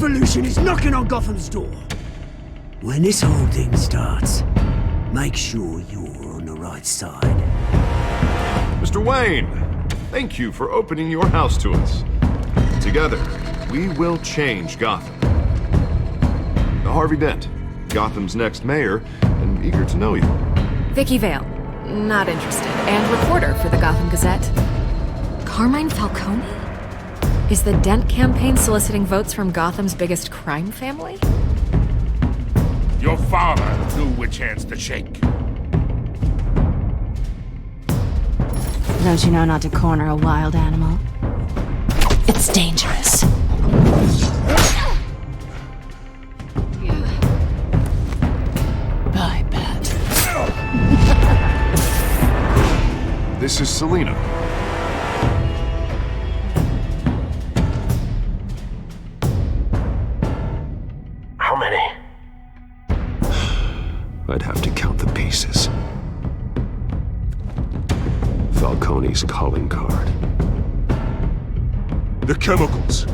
revolution is knocking on Gotham's door. When this whole thing starts, make sure you're on the right side. Mr. Wayne, thank you for opening your house to us. Together, we will change Gotham. Harvey Dent, Gotham's next mayor, and eager to know you. Vicky Vale, not interested, and reporter for the Gotham Gazette. Carmine Falcone? Is the Dent campaign soliciting votes from Gotham's biggest crime family? Your father knew which hands to shake. Don't you know not to corner a wild animal? It's dangerous. Bye, Bat. This is Selina. How many? I'd have to count the pieces. Falcone's calling card. The chemicals.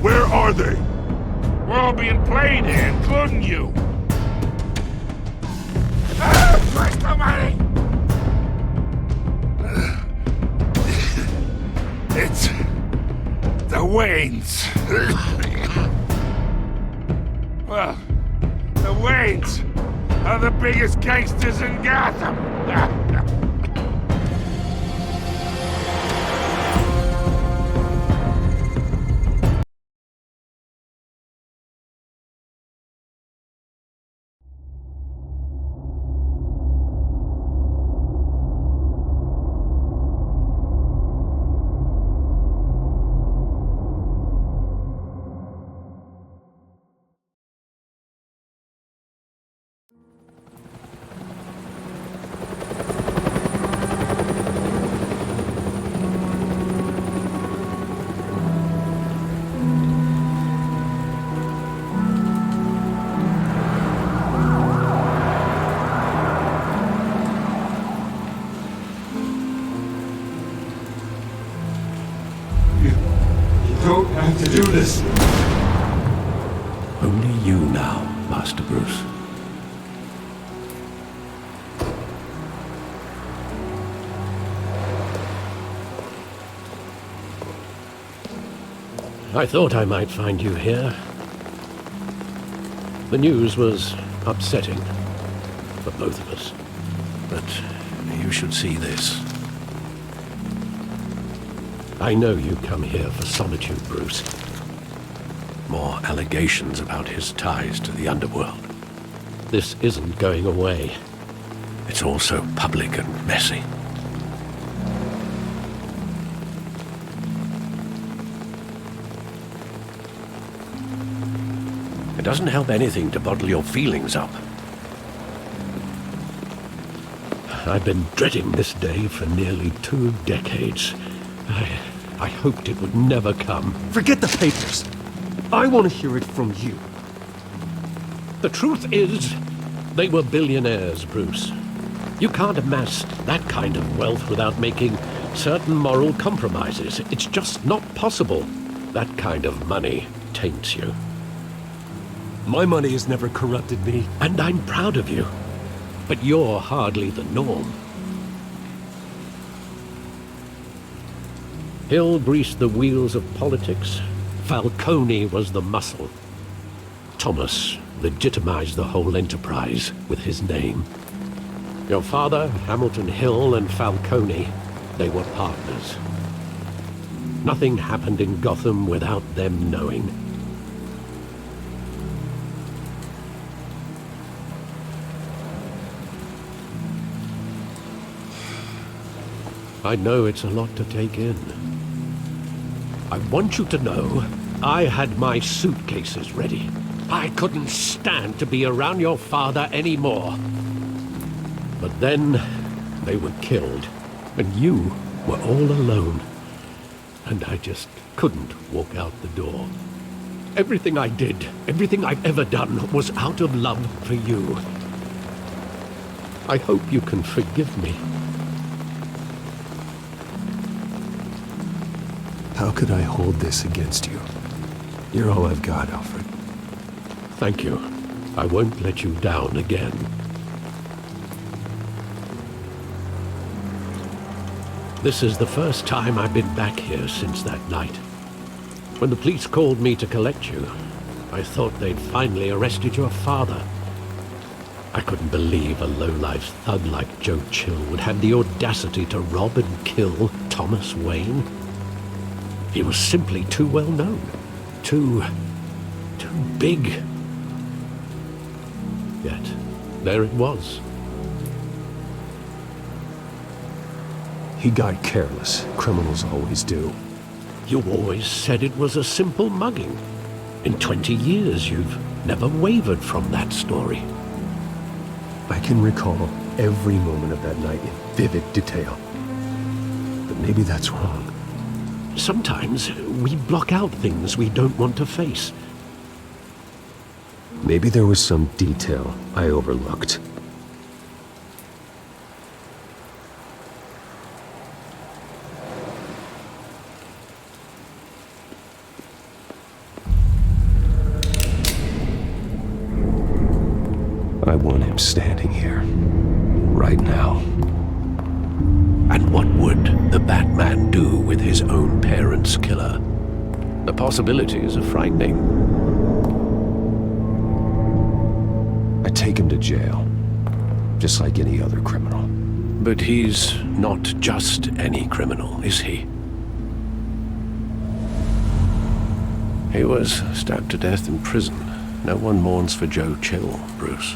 Where are they? We're all being played here, including you. Where's the money? It's the Waynes. Well, the Waynes are the biggest gangsters in Gotham. Don't have to do this. Only you now, Master Bruce. I thought I might find you here. The news was upsetting for both of us. But you should see this. I know you come here for solitude, Bruce. More allegations about his ties to the underworld. This isn't going away. It's all so public and messy. It doesn't help anything to bottle your feelings up. I've been dreading this day for nearly 2 decades. I hoped it would never come. Forget the papers. I want to hear it from you. The truth is, they were billionaires, Bruce. You can't amass that kind of wealth without making certain moral compromises. It's just not possible. That kind of money taints you. My money has never corrupted me. And I'm proud of you. But you're hardly the norm. Hill greased the wheels of politics. Falcone was the muscle. Thomas legitimized the whole enterprise with his name. Your father, Hamilton Hill, and Falcone, they were partners. Nothing happened in Gotham without them knowing. I know it's a lot to take in. I want you to know, I had my suitcases ready. I couldn't stand to be around your father anymore. But then, they were killed, and you were all alone. And I just couldn't walk out the door. Everything I did, everything I've ever done, was out of love for you. I hope you can forgive me. How could I hold this against you? You're all I've got, Alfred. Thank you. I won't let you down again. This is the first time I've been back here since that night. When the police called me to collect you, I thought they'd finally arrested your father. I couldn't believe a low-life thug like Joe Chill would have the audacity to rob and kill Thomas Wayne. He was simply too well known. Too big. Yet, there it was. He got careless. Criminals always do. You always said it was a simple mugging. In 20 years, you've never wavered from that story. I can recall every moment of that night in vivid detail. But maybe that's wrong. Sometimes we block out things we don't want to face. Maybe there was some detail I overlooked. I want him standing here, right now. And what would the Batman do with his own parents' killer? The possibilities are frightening. I take him to jail, just like any other criminal. But he's not just any criminal, is he? He was stabbed to death in prison. No one mourns for Joe Chill, Bruce.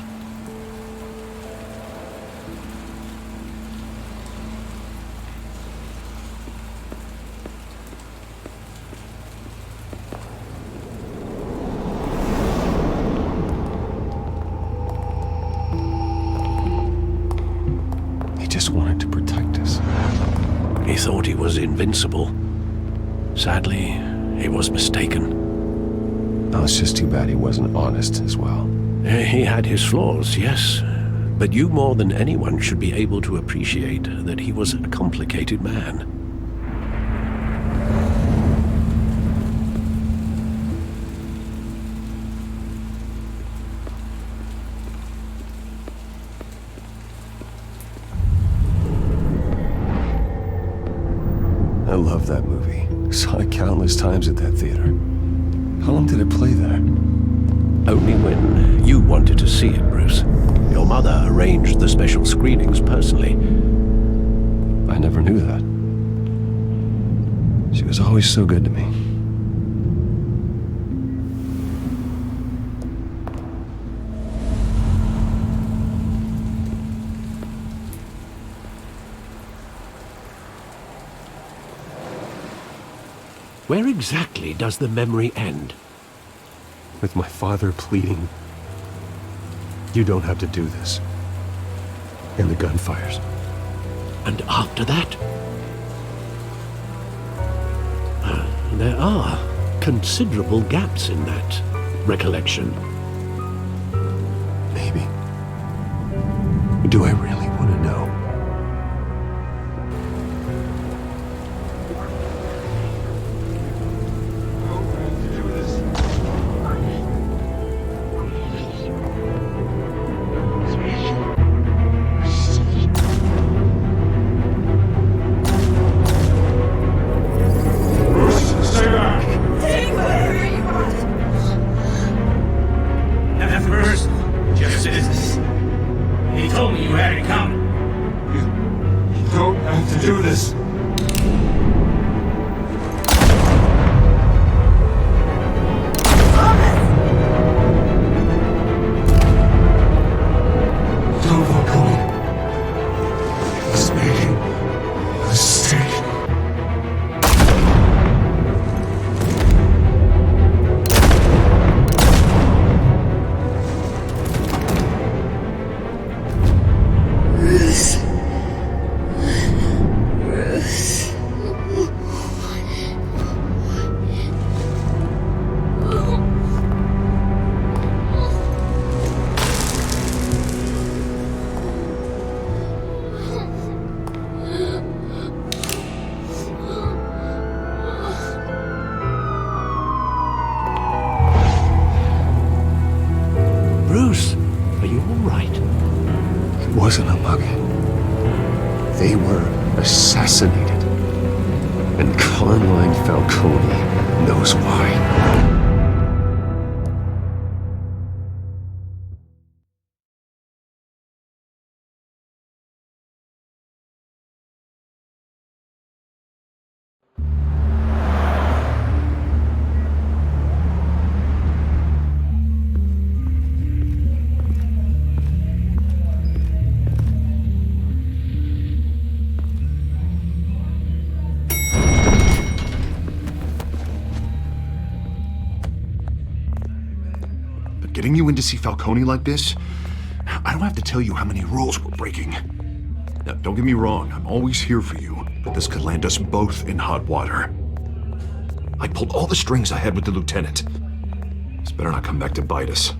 Just wanted to protect us. He thought he was invincible. Sadly, he was mistaken. Oh, it's just too bad he wasn't honest as well. He had his flaws, yes. But you more than anyone should be able to appreciate that he was a complicated man. I love that movie. Saw it countless times at that theater. How long did it play there? Only when you wanted to see it, Bruce. Your mother arranged the special screenings personally. I never knew that. She was always so good to me. Where exactly does the memory end? With my father pleading, "You don't have to do this." And the gun fires. And after that? There are considerable gaps in that recollection. Maybe. Do I really want to know? assassinated. And Carmine Falcone knows why. Getting you in to see Falcone like this? I don't have to tell you how many rules we're breaking. Now, don't get me wrong, I'm always here for you, but this could land us both in hot water. I pulled all the strings I had with the lieutenant. This better not come back to bite us.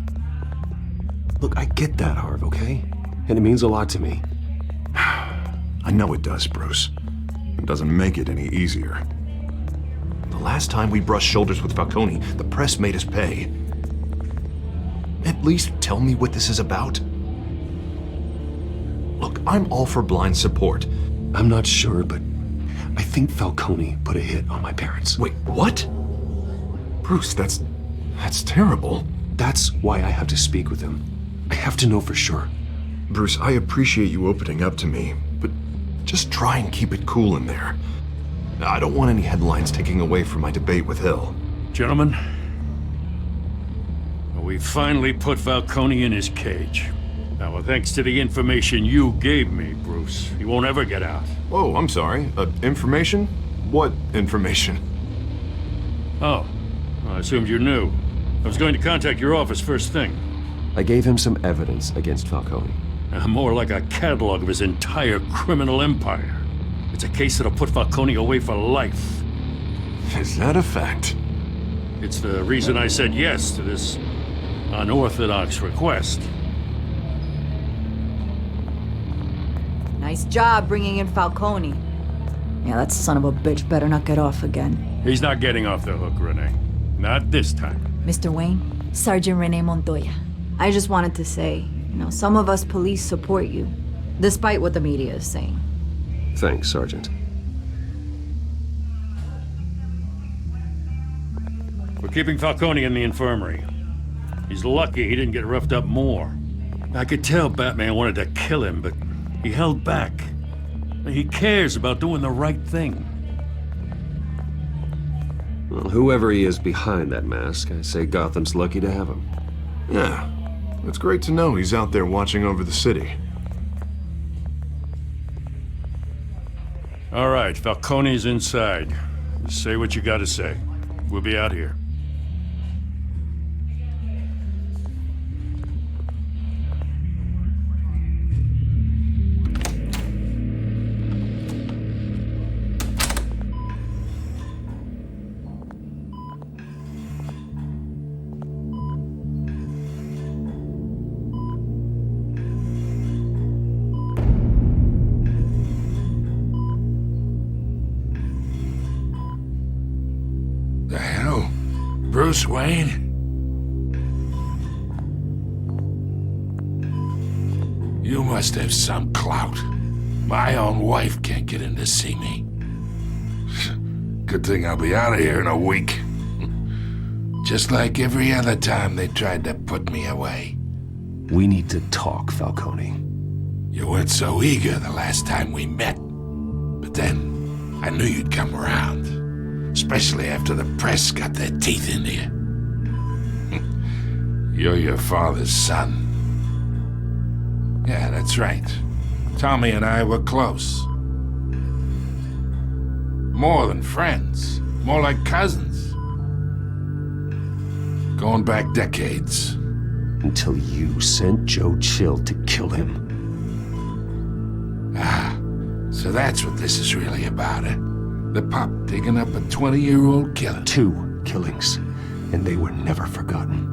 Look, I get that, Harv, okay? And it means a lot to me. I know it does, Bruce. It doesn't make it any easier. The last time we brushed shoulders with Falcone, the press made us pay. At least tell me what this is about. Look, I'm all for blind support. I'm not sure, but I think Falcone put a hit on my parents. Wait, what? Bruce, that's terrible. That's why I have to speak with him. I have to know for sure. Bruce, I appreciate you opening up to me, but just try and keep it cool in there. I don't want any headlines taking away from my debate with Hill. Gentlemen, we finally put Falcone in his cage. Now, thanks to the information you gave me, Bruce, he won't ever get out. Oh, I'm sorry. Information? What information? Oh, I assumed you knew. I was going to contact your office first thing. I gave him some evidence against Falcone. More like a catalog of his entire criminal empire. It's a case that'll put Falcone away for life. Is that a fact? It's the reason I said yes to this unorthodox request. Nice job bringing in Falcone. Yeah, that son of a bitch better not get off again. He's not getting off the hook, Renee. Not this time. Mr. Wayne, Sergeant Renee Montoya. I just wanted to say, some of us police support you, despite what the media is saying. Thanks, Sergeant. We're keeping Falcone in the infirmary. He's lucky he didn't get roughed up more. I could tell Batman wanted to kill him, but he held back. He cares about doing the right thing. Well, whoever he is behind that mask, I say Gotham's lucky to have him. Yeah, it's great to know he's out there watching over the city. All right, Falcone's inside. Just say what you gotta say. We'll be out here. Bruce Wayne? You must have some clout. My own wife can't get in to see me. Good thing I'll be out of here in a week. Just like every other time they tried to put me away. We need to talk, Falcone. You weren't so eager the last time we met. But then, I knew you'd come around. Especially after the press got their teeth into you. You're your father's son. Yeah, that's right. Tommy and I were close. More than friends. More like cousins. Going back decades. Until you sent Joe Chill to kill him. Ah, so that's what this is really about, eh? The pup digging up a 20-year-old killer. 2 killings, and they were never forgotten.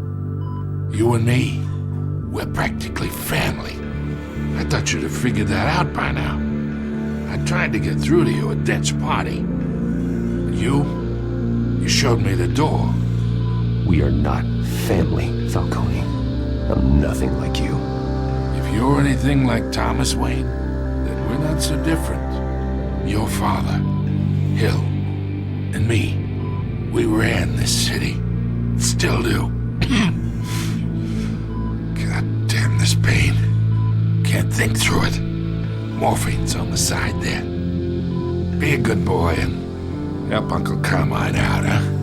You and me, we're practically family. I thought you'd have figured that out by now. I tried to get through to you at Dent's party. But you showed me the door. We are not family, Falcone. I'm nothing like you. If you're anything like Thomas Wayne, then we're not so different. Your father, Hill, and me, we ran this city. Still do. God damn this pain. Can't think through it. Morphine's on the side there. Be a good boy and help Uncle Carmine out, huh?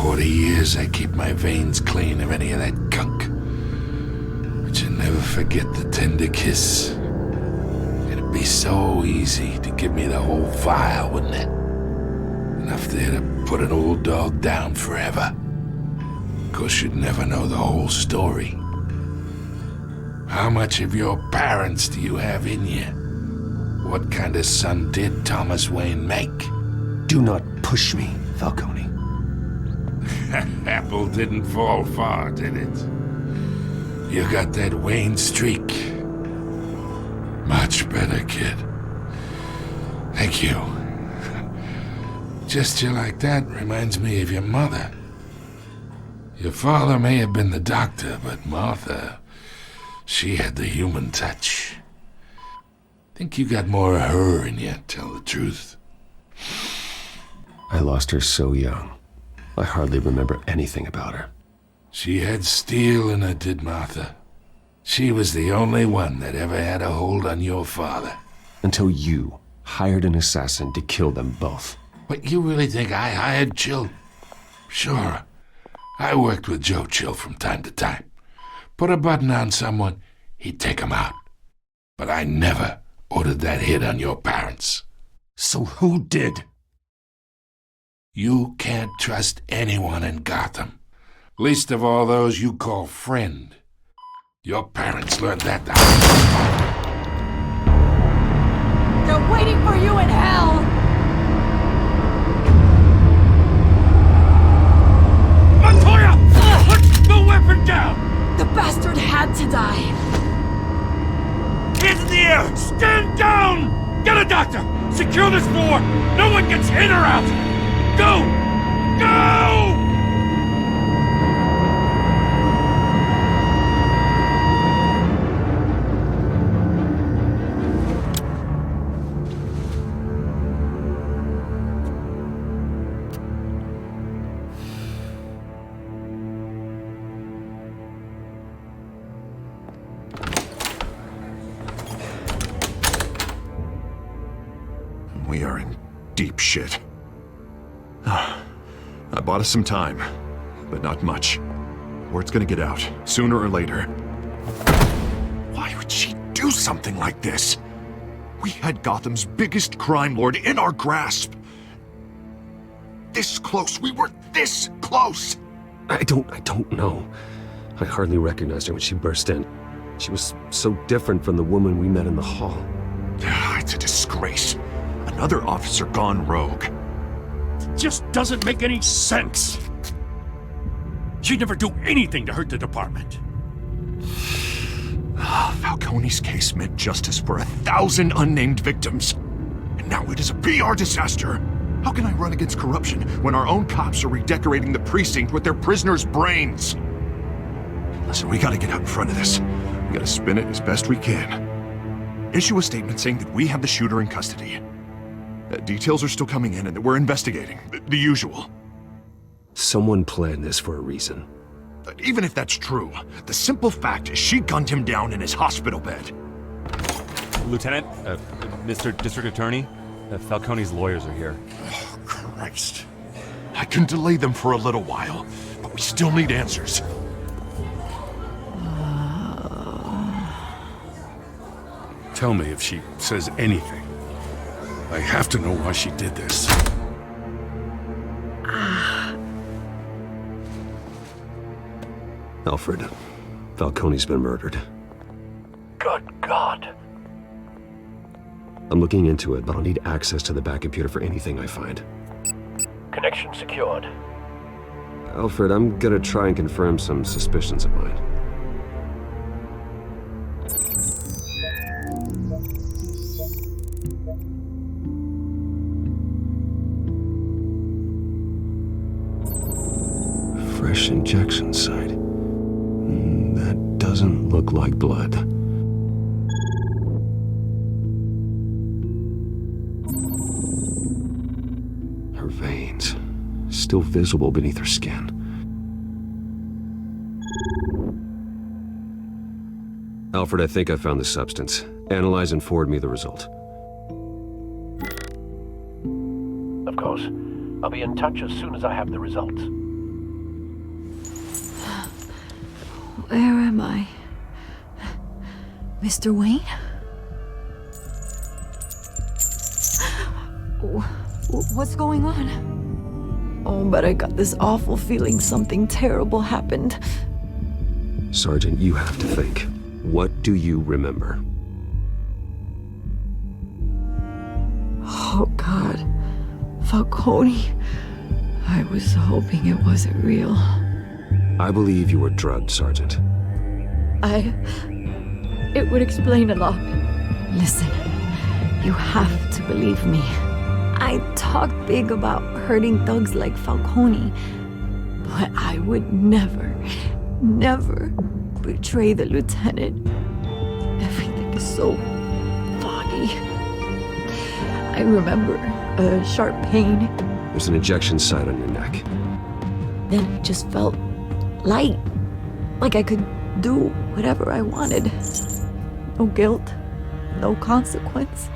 40 years I keep my veins clean of any of that gunk. But you never forget the tender kiss. It'd be so easy to give me the whole vial, wouldn't it? Enough there to put an old dog down forever. Of course, you'd never know the whole story. How much of your parents do you have in you? What kind of son did Thomas Wayne make? Do not push me, Falcone. Apple didn't fall far, did it? You got that Wayne streak. Much better, kid. Thank you. Gesture like that reminds me of your mother. Your father may have been the doctor, but Martha, she had the human touch. Think you got more of her in you, tell the truth. I lost her so young. I hardly remember anything about her. She had steel in her, did Martha. She was the only one that ever had a hold on your father. Until you hired an assassin to kill them both. But you really think I hired Chill? Sure. I worked with Joe Chill from time to time. Put a button on someone, he'd take him out. But I never ordered that hit on your parents. So who did? You can't trust anyone in Gotham. Least of all those you call friend. Your parents learned that the They're waiting for you in hell! Montoya! Put the weapon down! The bastard had to die. Hands in the air! Stand down! Get a doctor! Secure this floor! No one gets in or out! Go! Go! We are in deep shit. I bought us some time, but not much. Word's gonna get out, sooner or later. Why would she do something like this? We had Gotham's biggest crime lord in our grasp. This close, we were this close! I don't know. I hardly recognized her when she burst in. She was so different from the woman we met in the hall. It's a disgrace. Another officer gone rogue. Just doesn't make any sense. She'd never do anything to hurt the department. Falcone's case meant justice for 1,000 unnamed victims. And now it is a PR disaster. How can I run against corruption when our own cops are redecorating the precinct with their prisoners' brains? Listen, we gotta get out in front of this. We gotta spin it as best we can. Issue a statement saying that we have the shooter in custody. Details are still coming in and that we're investigating. The usual. Someone planned this for a reason. Even if that's true, the simple fact is she gunned him down in his hospital bed. Lieutenant, Mr. District Attorney, Falcone's lawyers are here. Oh, Christ. I can delay them for a little while, but we still need answers. Tell me if she says anything. I have to know why she did this. Alfred, Falcone's been murdered. Good God. I'm looking into it, but I'll need access to the back computer for anything I find. Connection secured. Alfred, I'm gonna try and confirm some suspicions of mine. Fresh injection site. That doesn't look like blood. Her veins, still visible beneath her skin. Alfred, I think I found the substance. Analyze and forward me the result. Of course. I'll be in touch as soon as I have the results. Where am I? Mr. Wayne? What's going on? Oh, but I got this awful feeling something terrible happened. Sergeant, you have to think. What do you remember? Oh, God. Falcone. I was hoping it wasn't real. I believe you were drugged, Sergeant. It would explain a lot. Listen, you have to believe me. I talk big about hurting thugs like Falcone, but I would never betray the lieutenant. Everything is so foggy. I remember a sharp pain. There's an injection site on your neck. Then it just felt light, like I could do whatever I wanted. No guilt, no consequence.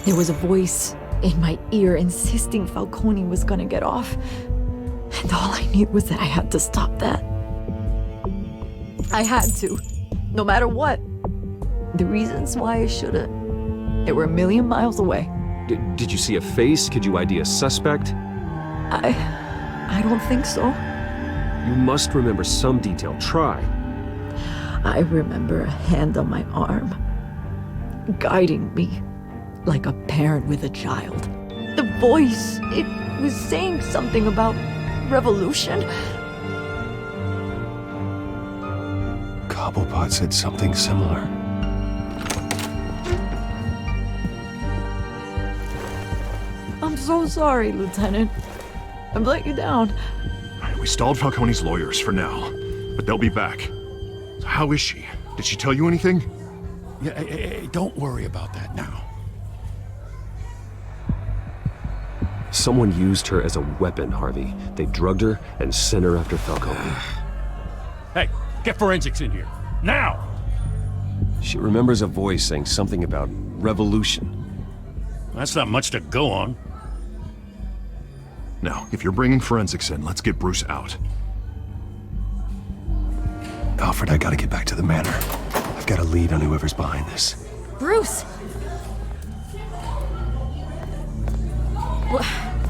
There was a voice in my ear insisting Falcone was gonna get off. And all I knew was that I had to stop that. I had to, no matter what. The reasons why I should've, they were a million miles away. Did you see a face? Could you ID a suspect? I don't think so. You must remember some detail. Try. I remember a hand on my arm, guiding me like a parent with a child. The voice, it was saying something about revolution. Cobblepot said something similar. I'm so sorry, Lieutenant. I've let you down. We stalled Falcone's lawyers for now, but they'll be back. So how is she? Did she tell you anything? Yeah, hey, don't worry about that now. Someone used her as a weapon, Harvey. They drugged her and sent her after Falcone. Hey, get forensics in here. Now! She remembers a voice saying something about revolution. That's not much to go on. Now, if you're bringing forensics in, let's get Bruce out. Alfred, I gotta get back to the manor. I've got a lead on whoever's behind this. Bruce!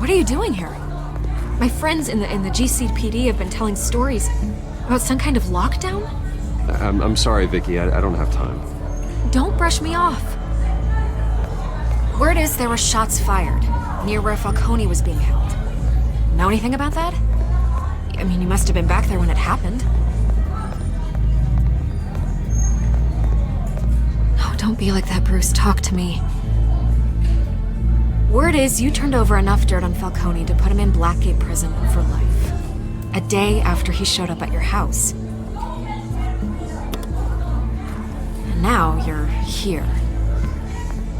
What are you doing here? My friends in the GCPD have been telling stories about some kind of lockdown? I'm sorry, Vicky. I don't have time. Don't brush me off. Word is there were shots fired near where Falcone was being held. Know anything about that? I mean, you must have been back there when it happened. Oh, don't be like that, Bruce. Talk to me. Word is you turned over enough dirt on Falcone to put him in Blackgate Prison for life. A day after he showed up at your house. And now you're here.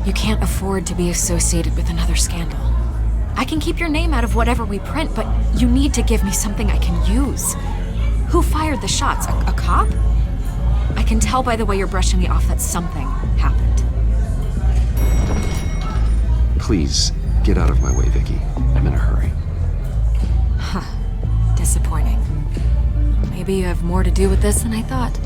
You can't afford to be associated with another scandal. I can keep your name out of whatever we print, but you need to give me something I can use. Who fired the shots? A cop? I can tell by the way you're brushing me off that something happened. Please, get out of my way, Vicky. I'm in a hurry. Huh. Disappointing. Maybe you have more to do with this than I thought.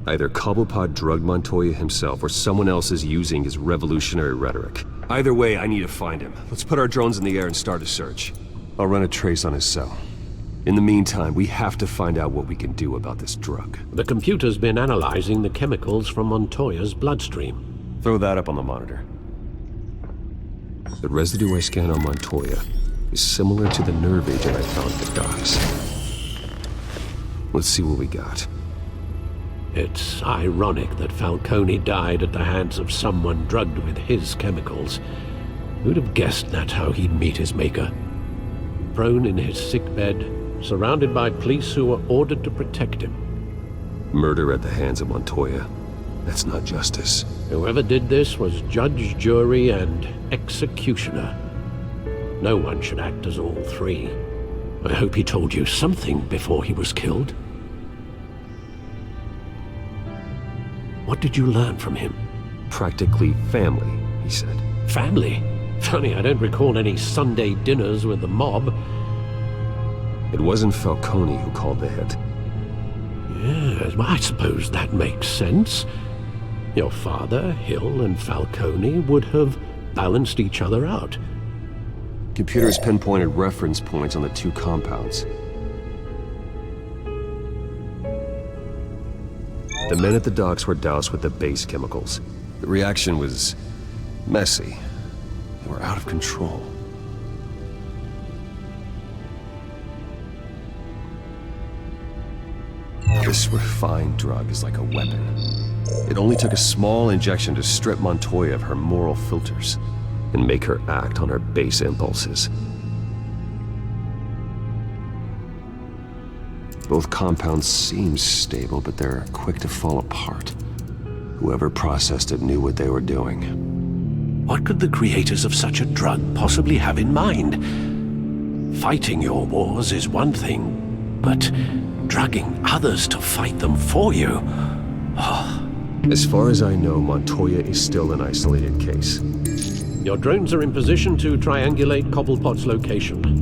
Either Cobblepot drugged Montoya himself, or someone else is using his revolutionary rhetoric. Either way, I need to find him. Let's put our drones in the air and start a search. I'll run a trace on his cell. In the meantime, we have to find out what we can do about this drug. The computer's been analyzing the chemicals from Montoya's bloodstream. Throw that up on the monitor. The residue I scanned on Montoya is similar to the nerve agent I found at the docks. Let's see what we got. It's ironic that Falcone died at the hands of someone drugged with his chemicals. Who'd have guessed that's how he'd meet his maker? Prone in his sickbed, surrounded by police who were ordered to protect him. Murder at the hands of Montoya. That's not justice. Whoever did this was judge, jury, and executioner. No one should act as all three. I hope he told you something before he was killed. What did you learn from him? Practically family, he said. Family? Funny, I don't recall any Sunday dinners with the mob. It wasn't Falcone who called the hit. Yes, well, I suppose that makes sense. Your father, Hill, and Falcone would have balanced each other out. Computers pinpointed reference points on the two compounds. The men at the docks were doused with the base chemicals. The reaction was messy. They were out of control. This refined drug is like a weapon. It only took a small injection to strip Montoya of her moral filters and make her act on her base impulses. Both compounds seem stable, but they're quick to fall apart. Whoever processed it knew what they were doing. What could the creators of such a drug possibly have in mind? Fighting your wars is one thing, but drugging others to fight them for you? Oh. As far as I know, Montoya is still an isolated case. Your drones are in position to triangulate Cobblepot's location.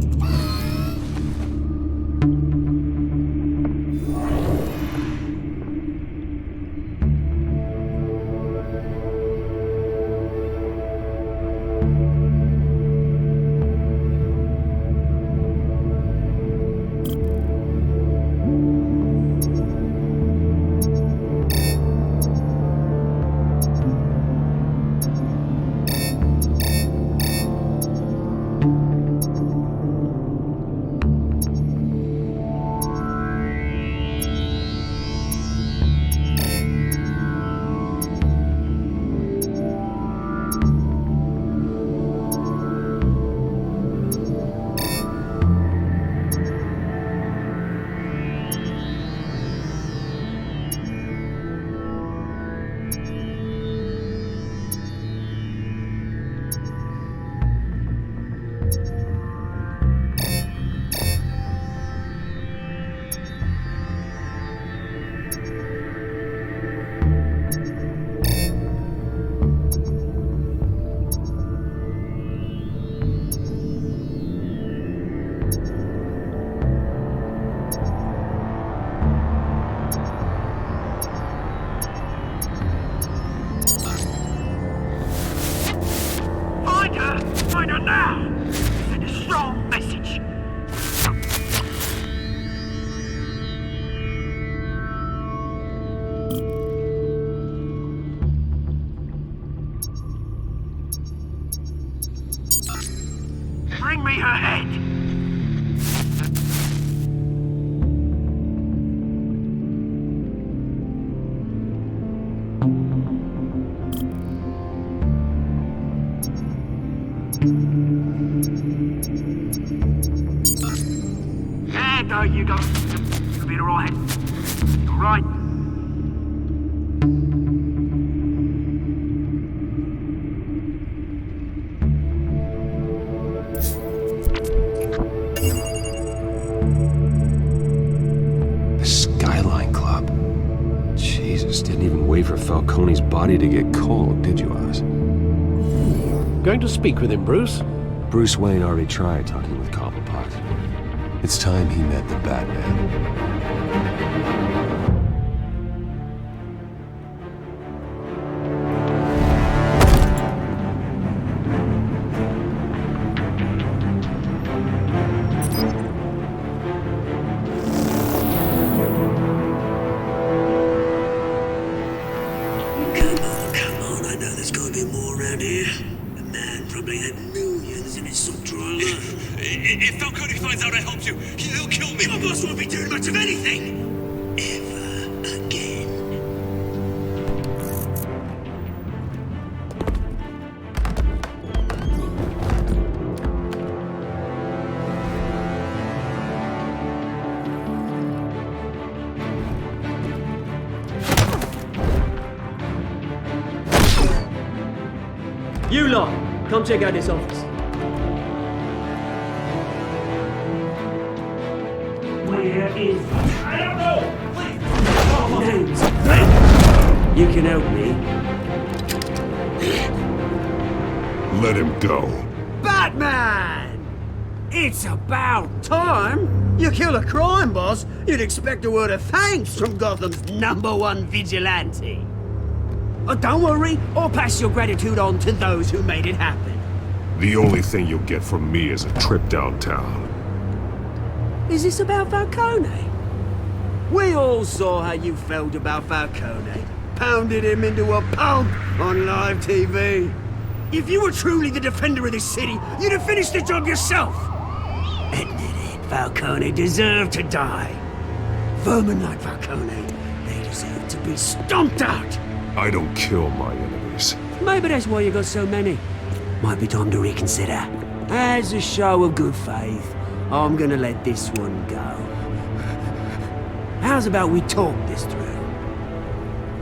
Find her now! Send a strong message. Bring me her head! There you go. You'll be alright. You're right. The Skyline Club. Jesus, didn't even wait for Falcone's body to get cold, did you, Oz? Going to speak with him, Bruce? Bruce Wayne already tried talking with Cobblepot. It's time he met the Batman. to. He'll kill me. My boss won't be doing much of anything. Ever again. You lot, come check out this office. Where is he? I don't know! Please! Name's You can help me. Let him go. Batman! It's about time! You kill a crime boss, you'd expect a word of thanks from Gotham's #1 vigilante. Oh, don't worry, I'll pass your gratitude on to those who made it happen. The only thing you'll get from me is a trip downtown. Is this about Falcone? We all saw how you felt about Falcone. Pounded him into a pulp on live TV. If you were truly the defender of this city, you'd have finished the job yourself. Admit it, Falcone deserved to die. Vermin like Falcone, they deserve to be stomped out. I don't kill my enemies. Maybe that's why you got so many. Might be time to reconsider. As a show of good faith, I'm gonna let this one go. How's about we talk this through?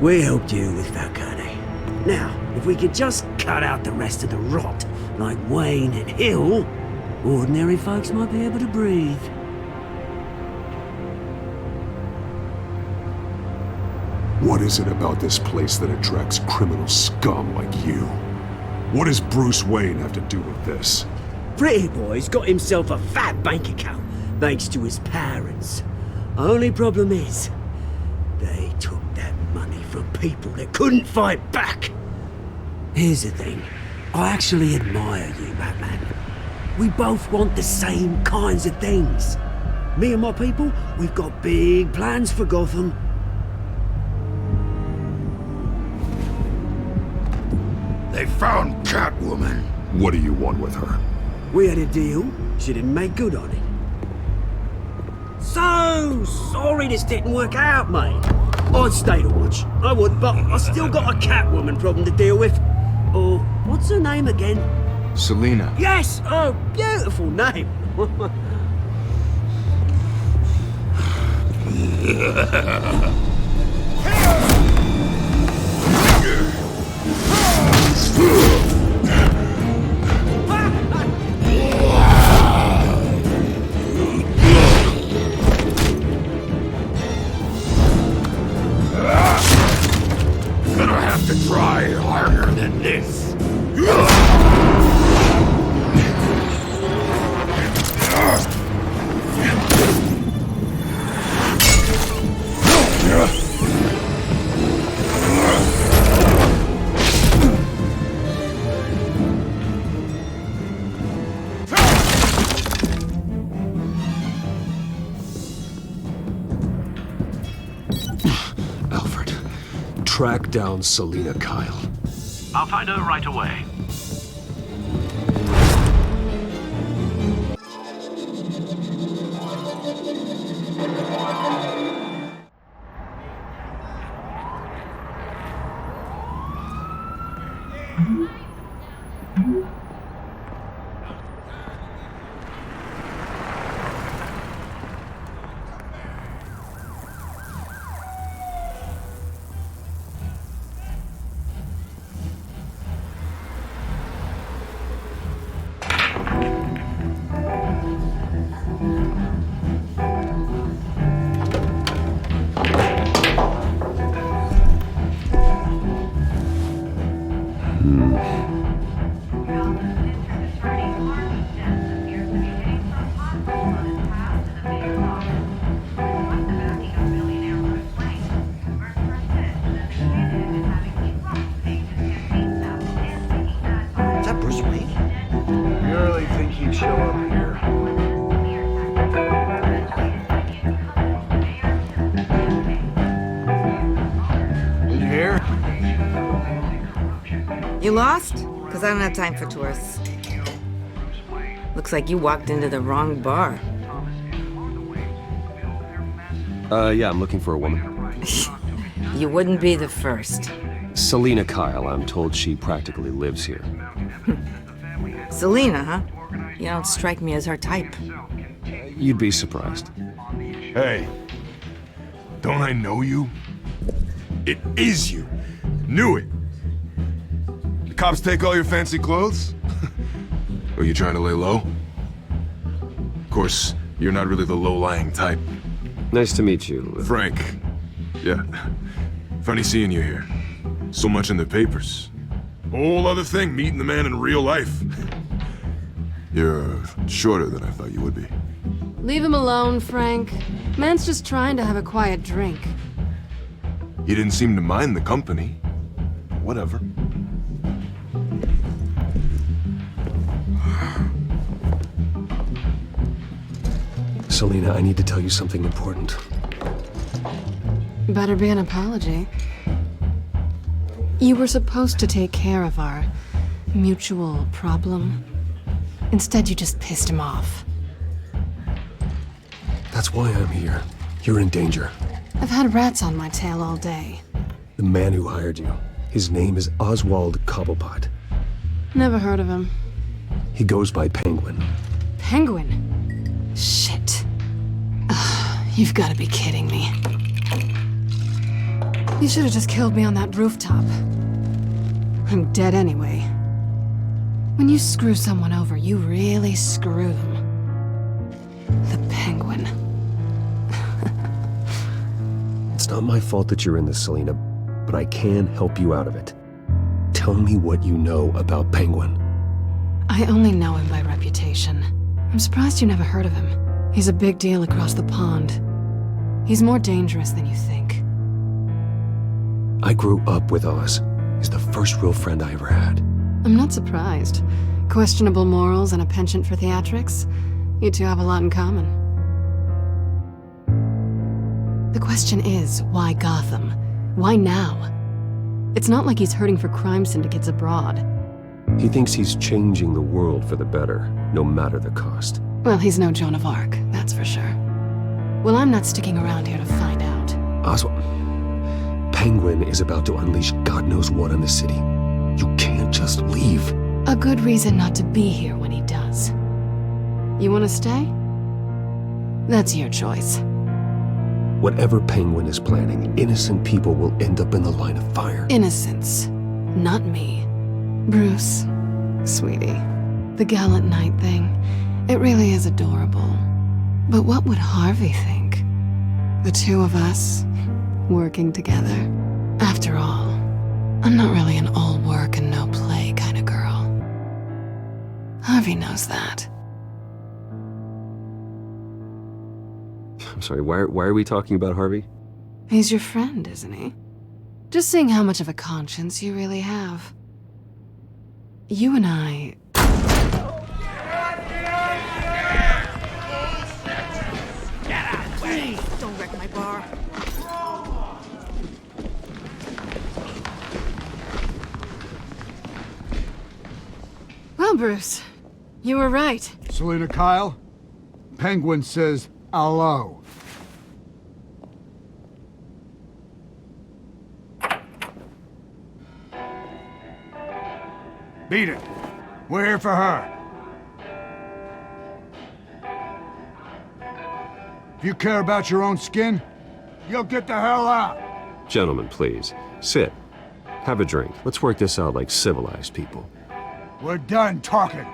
We helped you with Falcone. Now, if we could just cut out the rest of the rot, like Wayne and Hill, ordinary folks might be able to breathe. What is it about this place that attracts criminal scum like you? What does Bruce Wayne have to do with this? Pretty Boy's got himself a fat bank account, thanks to his parents. Only problem is, they took that money from people that couldn't fight back. Here's the thing, I actually admire you, Batman. We both want the same kinds of things. Me and my people, we've got big plans for Gotham. They found Catwoman. What do you want with her? We had a deal. She didn't make good on it. So sorry this didn't work out, mate. I'd stay to watch. I would, but I still got a Catwoman problem to deal with. Oh, what's her name again? Selina. Yes! Oh, beautiful name. Gonna have to try harder than this. Alfred, track down Selina Kyle. I'll find her right away. You lost? Because I don't have time for tourists. Looks like you walked into the wrong bar. Yeah, I'm looking for a woman. You wouldn't be the first. Selina Kyle, I'm told she practically lives here. Selina, huh? You don't strike me as her type. You'd be surprised. Hey, don't I know you? It is you. Knew it. The cops take all your fancy clothes? Are you trying to lay low? Of course, you're not really the low-lying type. Nice to meet you. Frank. Yeah. Funny seeing you here. So much in the papers. Whole other thing, meeting the man in real life. You're shorter than I thought you would be. Leave him alone, Frank. Man's just trying to have a quiet drink. He didn't seem to mind the company. Whatever. Selina, I need to tell you something important. Better be an apology. You were supposed to take care of our mutual problem. Instead, you just pissed him off. That's why I'm here. You're in danger. I've had rats on my tail all day. The man who hired you, his name is Oswald Cobblepot. Never heard of him. He goes by Penguin. Penguin? Shit. Ugh, you've got to be kidding me. You should have just killed me on that rooftop. I'm dead anyway. When you screw someone over, you really screw them. The Penguin. It's not my fault that you're in this, Selina, but I can help you out of it. Tell me what you know about Penguin. I only know him by reputation. I'm surprised you never heard of him. He's a big deal across the pond. He's more dangerous than you think. I grew up with Oz. He's the first real friend I ever had. I'm not surprised. Questionable morals and a penchant for theatrics. You two have a lot in common. The question is, why Gotham? Why now? It's not like he's hurting for crime syndicates abroad. He thinks he's changing the world for the better, no matter the cost. Well, he's no Joan of Arc, that's for sure. Well, I'm not sticking around here to find out. Oswald, Penguin is about to unleash God knows what on the city. You can't just leave. A good reason not to be here when he does. You want to stay? That's your choice. Whatever Penguin is planning, innocent people will end up in the line of fire. Innocence, not me. Bruce, sweetie, the gallant knight thing, it really is adorable. But what would Harvey think? The two of us, working together. After all, I'm not really an all work and no play kind of girl. Harvey knows that. I'm sorry, why are we talking about Harvey? He's your friend, isn't he? Just seeing how much of a conscience you really have. You and I... Get out, please! Don't wreck my bar. Well, Bruce, you were right. Selina Kyle, Penguin says hello. Beat it. We're here for her. If you care about your own skin, you'll get the hell out. Gentlemen, please, sit. Have a drink. Let's work this out like civilized people. We're done talking.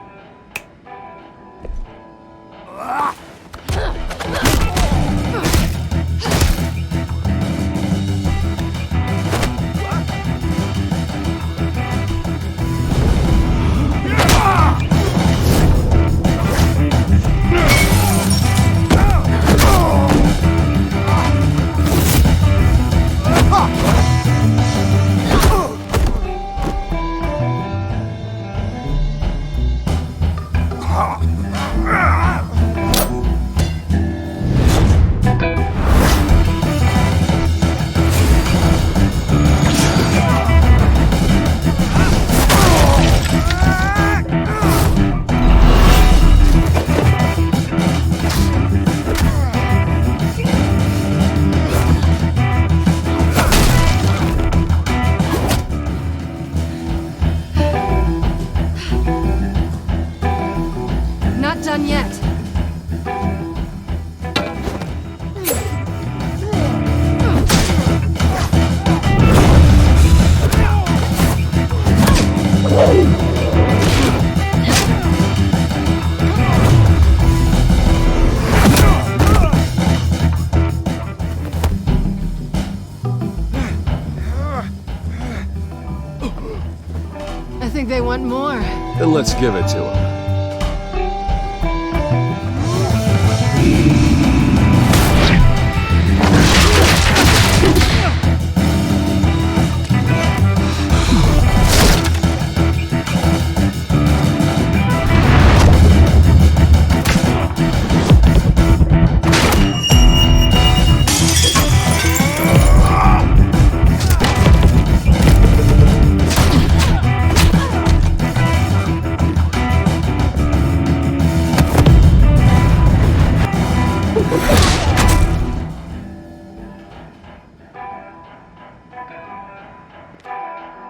they want more. Then let's give it to them.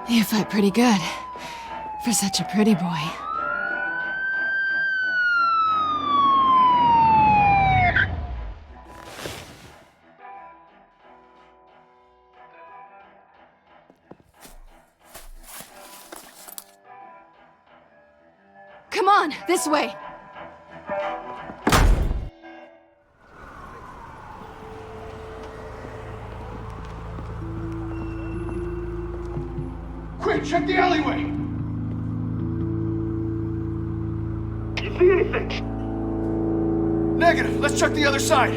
You fight pretty good. For such a pretty boy. Come on, this way! Quick, check the alleyway! You see anything? Negative. Let's check the other side.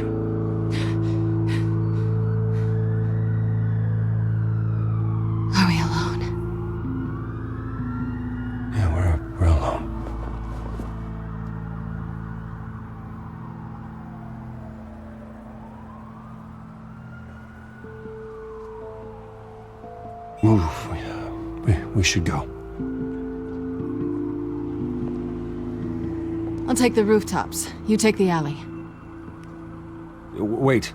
Are we alone? Yeah, we're alone. Move. We should go. I'll take the rooftops. You take the alley. Wait.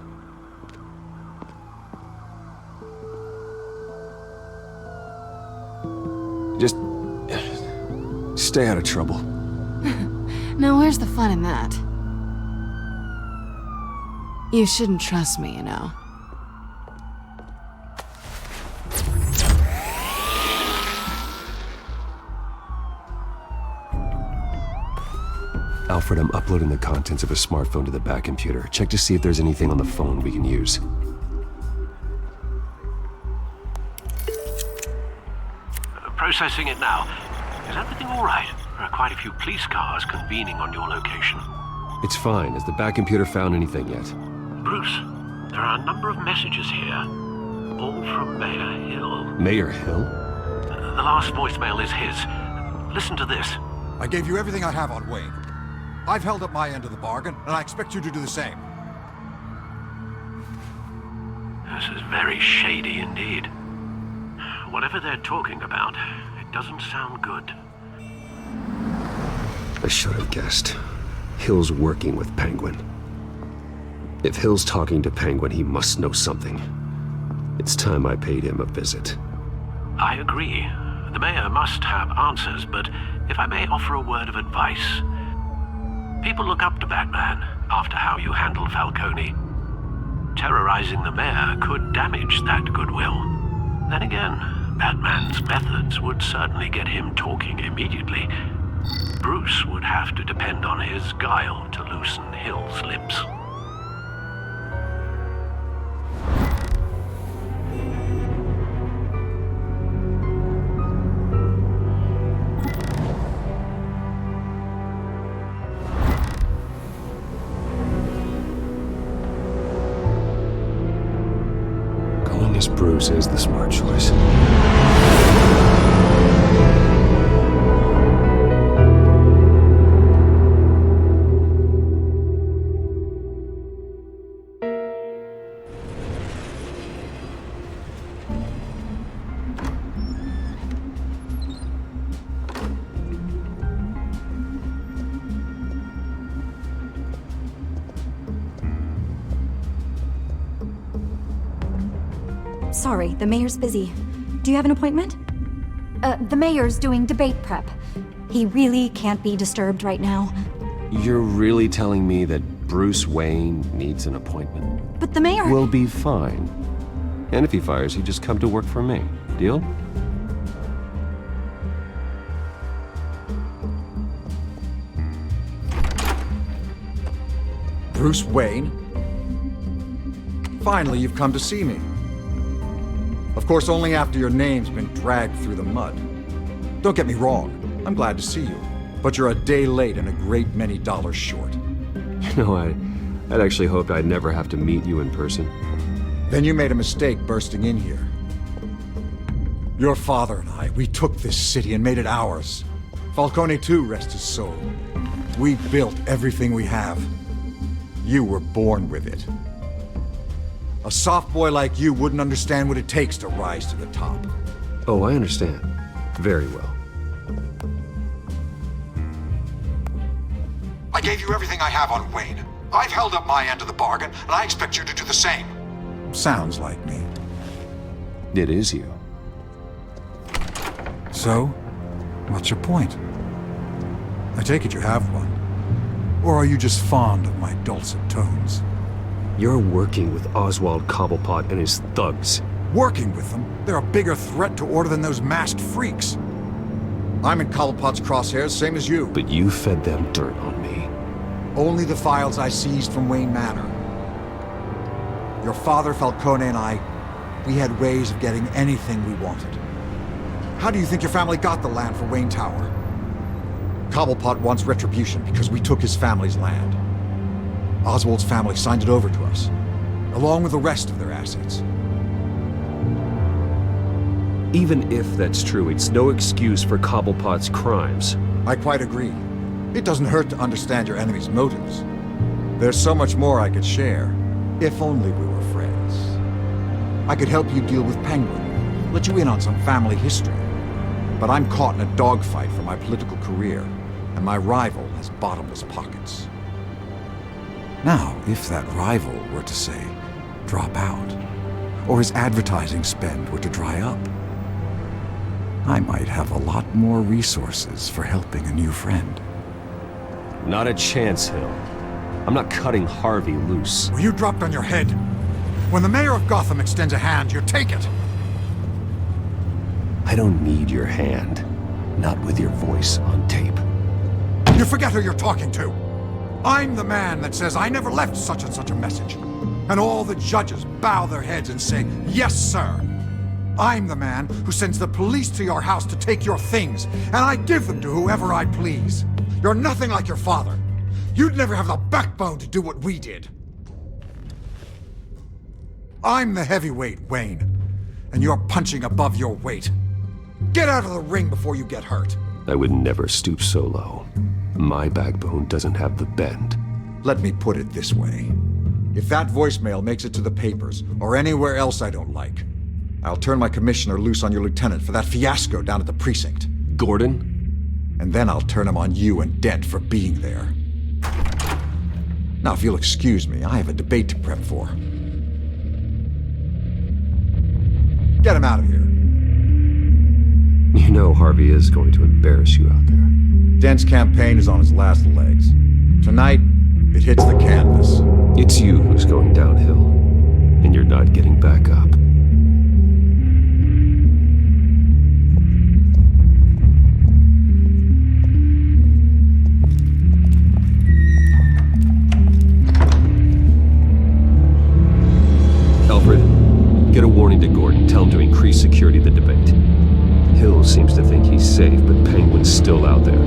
Just stay out of trouble. Now, where's the fun in that? You shouldn't trust me, you know. Alfred, I'm uploading the contents of a smartphone to the back computer. Check to see if there's anything on the phone we can use. Processing it now. Is everything all right? There are quite a few police cars convening on your location. It's fine. Has the back computer found anything yet? Bruce, there are a number of messages here. All from Mayor Hill. Mayor Hill? The last voicemail is his. Listen to this. I gave you everything I have on Wayne. I've held up my end of the bargain, and I expect you to do the same. This is very shady indeed. Whatever they're talking about, it doesn't sound good. I should have guessed. Hill's working with Penguin. If Hill's talking to Penguin, he must know something. It's time I paid him a visit. I agree. The mayor must have answers, but if I may offer a word of advice. People look up to Batman after how you handled Falcone. Terrorizing the mayor could damage that goodwill. Then again, Batman's methods would certainly get him talking immediately. Bruce would have to depend on his guile to loosen Hill's lips. Bruce is the smart choice. Sorry, the mayor's busy. Do you have an appointment? The mayor's doing debate prep. He really can't be disturbed right now. You're really telling me that Bruce Wayne needs an appointment? But the mayor... Will be fine. And if he fires, he'd just come to work for me. Deal? Bruce Wayne? Finally, you've come to see me. Of course, only after your name's been dragged through the mud. Don't get me wrong, I'm glad to see you. But you're a day late and a great many dollars short. You know, I'd actually hoped I'd never have to meet you in person. Then you made a mistake bursting in here. Your father and I, we took this city and made it ours. Falcone too, rest his soul. We built everything we have. You were born with it. A soft boy like you wouldn't understand what it takes to rise to the top. Oh, I understand. Very well. I gave you everything I have on Wayne. I've held up my end of the bargain, and I expect you to do the same. Sounds like me. It is you. So, what's your point? I take it you have one. Or are you just fond of my dulcet tones? You're working with Oswald Cobblepot and his thugs. Working with them? They're a bigger threat to order than those masked freaks. I'm in Cobblepot's crosshairs, same as you. But you fed them dirt on me. Only the files I seized from Wayne Manor. Your father, Falcone, and I, we had ways of getting anything we wanted. How do you think your family got the land for Wayne Tower? Cobblepot wants retribution because we took his family's land. Oswald's family signed it over to us, along with the rest of their assets. Even if that's true, it's no excuse for Cobblepot's crimes. I quite agree. It doesn't hurt to understand your enemy's motives. There's so much more I could share, if only we were friends. I could help you deal with Penguin, let you in on some family history. But I'm caught in a dogfight for my political career, and my rival has bottomless pockets. Now, if that rival were to say, drop out, or his advertising spend were to dry up, I might have a lot more resources for helping a new friend. Not a chance, Hill. I'm not cutting Harvey loose. Well, you dropped on your head. When the mayor of Gotham extends a hand, you take it. I don't need your hand. Not with your voice on tape. You forget who you're talking to. I'm the man that says I never left such and such a message. And all the judges bow their heads and say, yes, sir. I'm the man who sends the police to your house to take your things, and I give them to whoever I please. You're nothing like your father. You'd never have the backbone to do what we did. I'm the heavyweight, Wayne, and you're punching above your weight. Get out of the ring before you get hurt. I would never stoop so low. My backbone doesn't have the bend. Let me put it this way. If that voicemail makes it to the papers, or anywhere else I don't like, I'll turn my commissioner loose on your lieutenant for that fiasco down at the precinct. Gordon? And then I'll turn him on you and Dent for being there. Now, if you'll excuse me, I have a debate to prep for. Get him out of here. You know Harvey is going to embarrass you out there. Dent's campaign is on its last legs. Tonight, it hits the canvas. It's you who's going downhill, and you're not getting back up. Alfred, get a warning to Gordon. Tell him to increase security of the debate. Hill seems to think he's safe, but Penguin's still out there.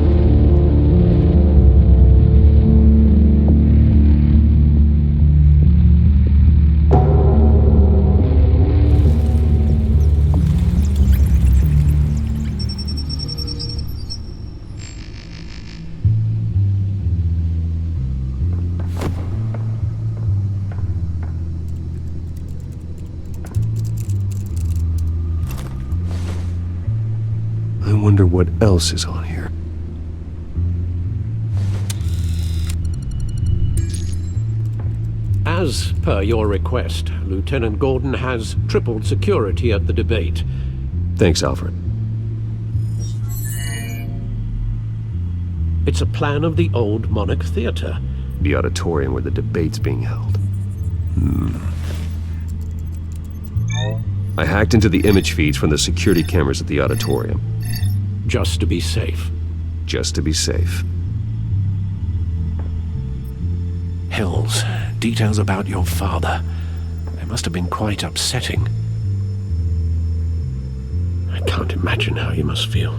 I wonder what else is on here. As per your request, Lieutenant Gordon has tripled security at the debate. Thanks, Alfred. It's a plan of the old Monarch Theater. The auditorium where the debate's being held. I hacked into the image feeds from the security cameras at the auditorium. Just to be safe. Just to be safe. Hills, details about your father. They must have been quite upsetting. I can't imagine how you must feel.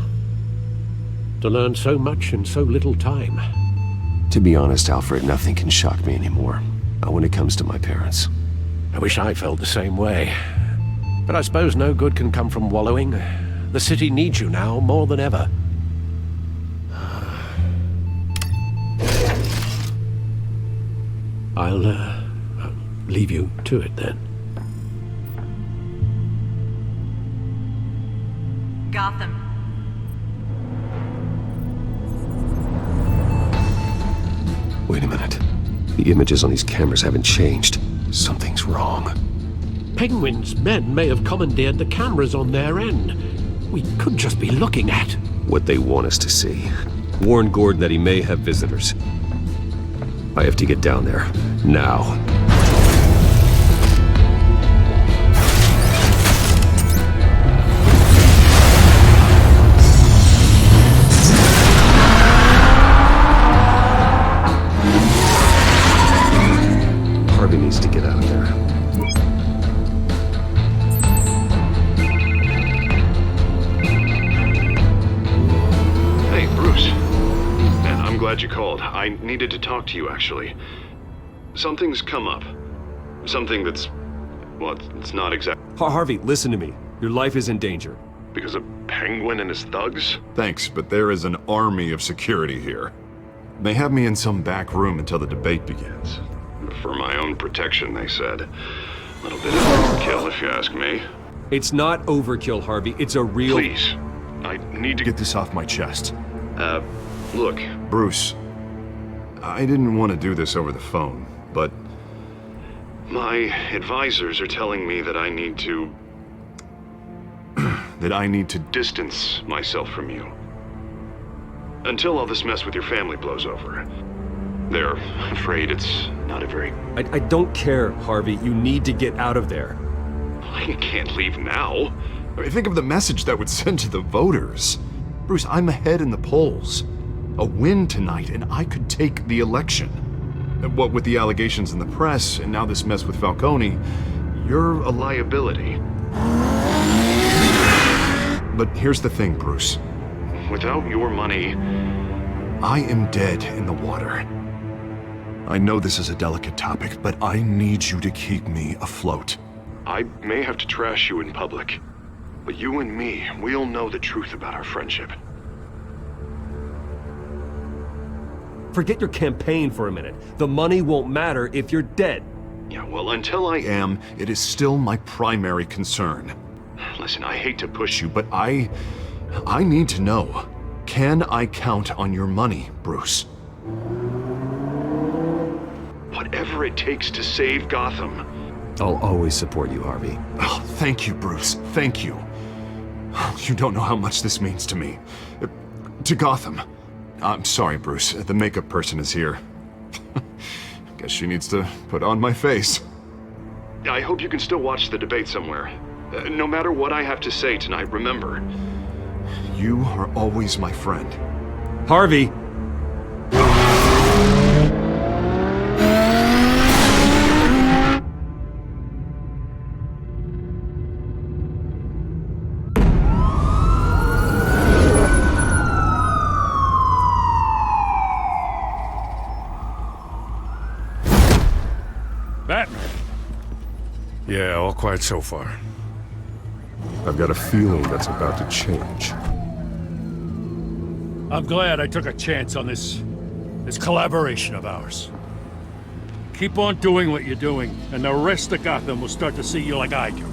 to learn so much in so little time. To be honest, Alfred, nothing can shock me anymore. Not when it comes to my parents. I wish I felt the same way. But I suppose no good can come from wallowing. The city needs you now more than ever. I'll leave you to it then. Gotham. Wait a minute. The images on these cameras haven't changed. Something's wrong. Penguin's men may have commandeered the cameras on their end. We could just be looking at what they want us to see. Warn Gordon that he may have visitors. I have to get down there. Now. Harvey needs to get out of there. Hey, Bruce. Man, I'm glad you called. I needed to talk to you, actually. Something's come up. Something that's... well, it's not exact... Harvey, listen to me. Your life is in danger. Because of Penguin and his thugs? Thanks, but there is an army of security here. They have me in some back room until the debate begins. For my own protection, they said. A little bit of overkill, if you ask me. It's not overkill, Harvey. It's a real... Please. I need to get this off my chest. Look, Bruce. I didn't want to do this over the phone, but... my advisors are telling me that I need to... that I need to distance myself from you. Until all this mess with your family blows over. They're afraid it's not a very... I don't care, Harvey. You need to get out of there. I can't leave now. I mean, think of the message that would send to the voters. Bruce, I'm ahead in the polls. A win tonight, and I could take the election. What with the allegations in the press, and now this mess with Falcone, you're a liability. But here's the thing, Bruce. Without your money, I am dead in the water. I know this is a delicate topic, but I need you to keep me afloat. I may have to trash you in public, but you and me, we'll know the truth about our friendship. Forget your campaign for a minute. The money won't matter if you're dead. Yeah, well, until I am, it is still my primary concern. Listen, I hate to push you, but I need to know. Can I count on your money, Bruce? Whatever it takes to save Gotham. I'll always support you, Harvey. Oh, thank you, Bruce. Thank you. You don't know how much this means to me. To Gotham. I'm sorry, Bruce. The makeup person is here. Guess she needs to put on my face. I hope you can still watch the debate somewhere. No matter what I have to say tonight, remember, you are always my friend. Harvey! Batman. Yeah, all quiet so far. I've got a feeling that's about to change. I'm glad I took a chance on this collaboration of ours. Keep on doing what you're doing, and the rest of Gotham will start to see you like I do.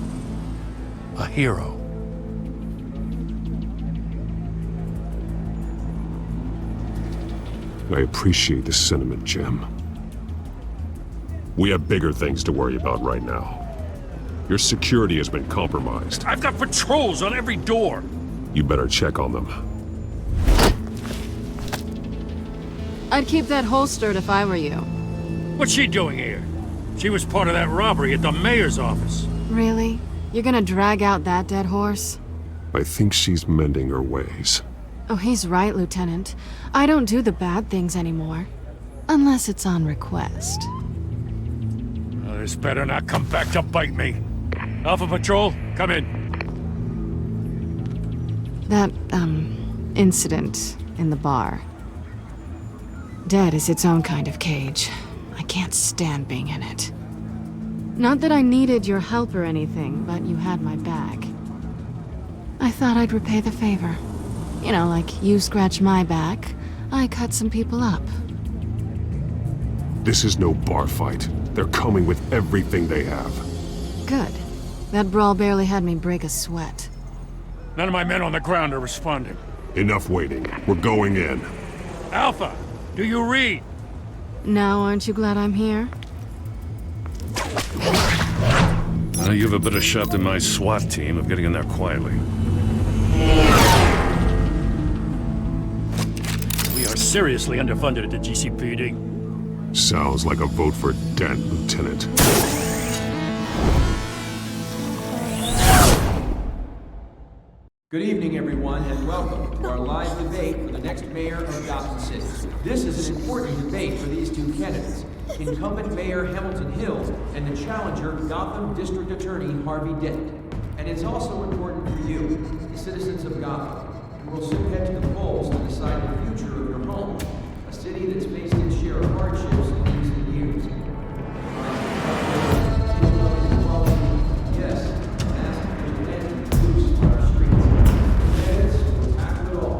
A hero. I appreciate the sentiment, Jim. We have bigger things to worry about right now. Your security has been compromised. I've got patrols on every door. You better check on them. I'd keep that holstered if I were you. What's she doing here? She was part of that robbery at the mayor's office. Really? You're gonna drag out that dead horse? I think she's mending her ways. Oh, he's right, Lieutenant. I don't do the bad things anymore. Unless it's on request. Well, this better not come back to bite me. Alpha Patrol, come in. That, incident in the bar. Dead is its own kind of cage. I can't stand being in it. Not that I needed your help or anything, but you had my back. I thought I'd repay the favor. You know, like you scratch my back, I cut some people up. This is no bar fight. They're coming with everything they have. Good. That brawl barely had me break a sweat. None of my men on the ground are responding. Enough waiting. We're going in. Alpha, do you read? Now aren't you glad I'm here? You have a better shot than my SWAT team of getting in there quietly. We are seriously underfunded at the GCPD. Sounds like a vote for Dent, Lieutenant. Good evening, everyone, and welcome to our live debate for the next mayor of Gotham City. This is an important debate for these two candidates, incumbent Mayor Hamilton Hill and the challenger Gotham District Attorney Harvey Dent. And it's also important for you, the citizens of Gotham, who will soon head to the polls to decide the future of your home, a city that's faced its share of hardships in recent years. Yes, ask Mr. Dent to produce on our streets. Candidates will tackle it all.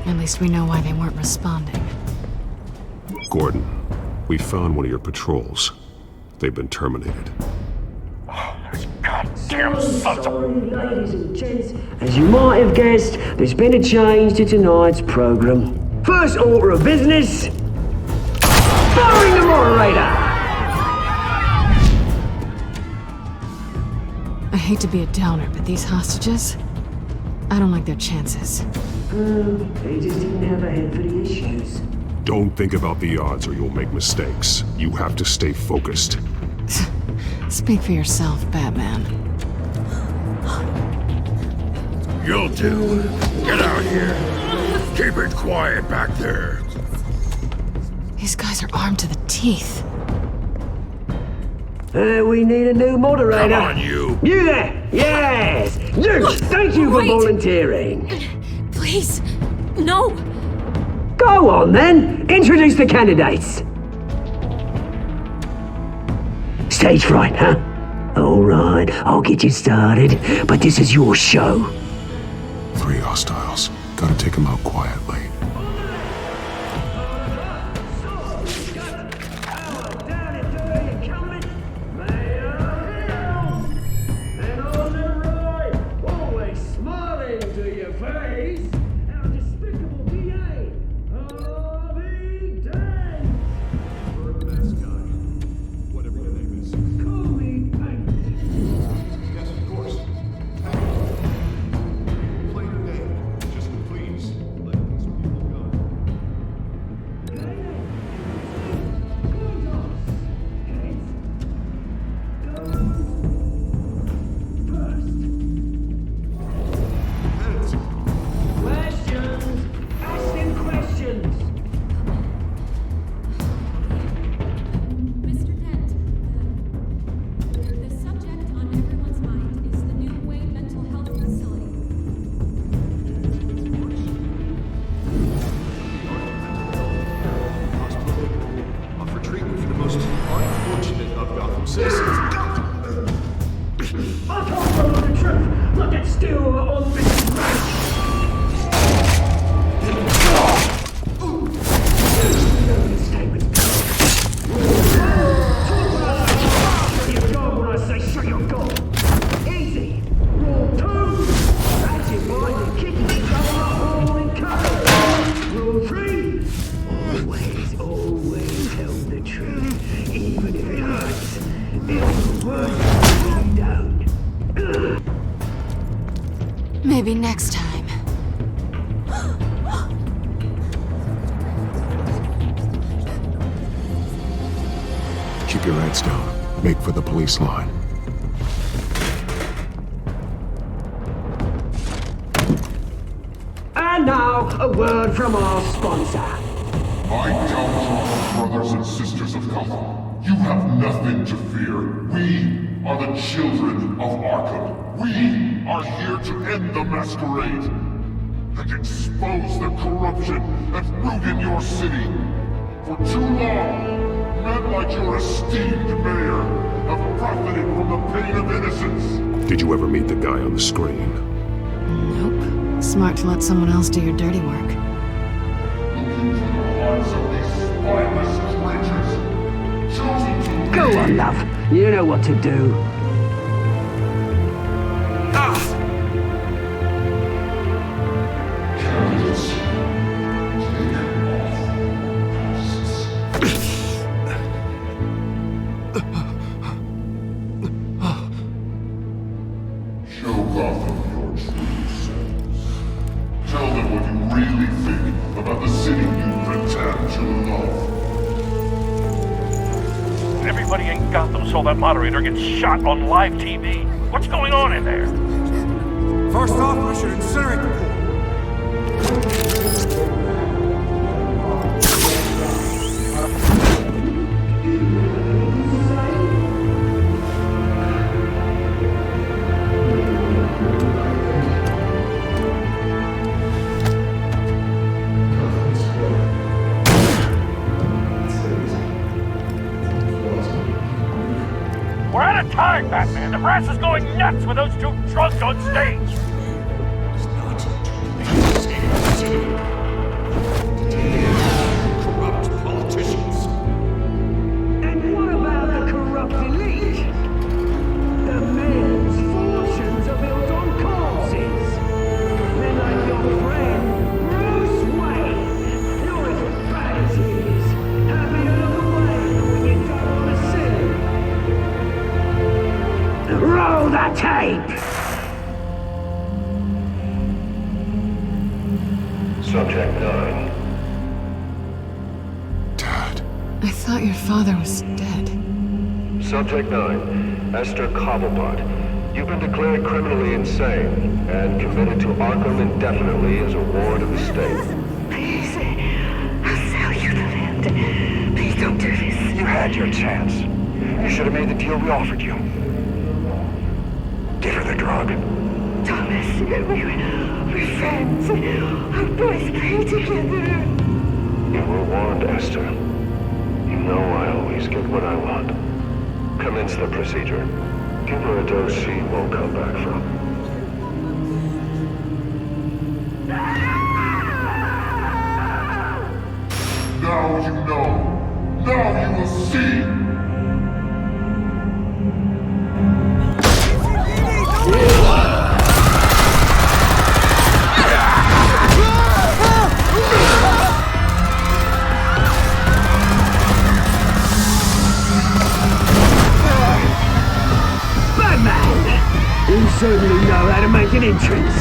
At least we know why they weren't responding. Gordon, we found one of your patrols. They've been terminated. Damn sorry, ladies and gents. As you might have guessed, there's been a change to tonight's program. First order of business, firing the moderator! I hate to be a downer, but these hostages, I don't like their chances. They just didn't have a head for the issues. Don't think about the odds or you'll make mistakes. You have to stay focused. Speak for yourself, Batman. You'll do. Get out here. Keep it quiet back there. These guys are armed to the teeth. We need a new moderator. Come on, you. You there! Yes! You! Thank you for volunteering. Please, no! Go on then! Introduce the candidates! Stage fright, huh? Alright, I'll get you started, but this is your show. 3 hostiles. Gotta take them out quietly. Keep your heads down. Make for the police line. And now, a word from our sponsor. My downtrodden brothers and sisters of Gotham, you have nothing to fear. We are the children of Arkham. We are here to end the masquerade and expose the corruption at root in your city. For too long, men like your esteemed mayor have profited from the pain of innocence. Did you ever meet the guy on the screen? Nope. Smart to let someone else do your dirty work. Look into the hearts of these spineless creatures, chosen to Go on, love. You know what to do. Candidates, take off. Show Gotham your true selves. Tell them what you really think about the city you pretend to love. Everybody in Gotham saw that moderator get shot on live TV. What's going on in there? First off, we should incinerate the pool. We're out of time, Batman. The brass is going nuts with those two drunks on stage. Corrupt politicians. And what about the corrupt elite? The men's fortunes are built on corpses. Men like your friend, Bruce Wayne. You're as bad as he is. Happy to look away when you don't want to see. Roll the tape! Subject 9. I thought your father was dead. Subject 9, Esther Cobblepot. You've been declared criminally insane and committed to Arkham indefinitely as a ward of the state. Please, I'll sell you the land. Please don't do this. You had your chance. You should have made the deal we offered you. Give her the drug. Thomas, we're friends. Our boys play together. You were warned, Esther. You know I always get what I want. Commence the procedure. Give her a dose she won't come back from. Now you know. Now you will see. You certainly know how to make an entrance.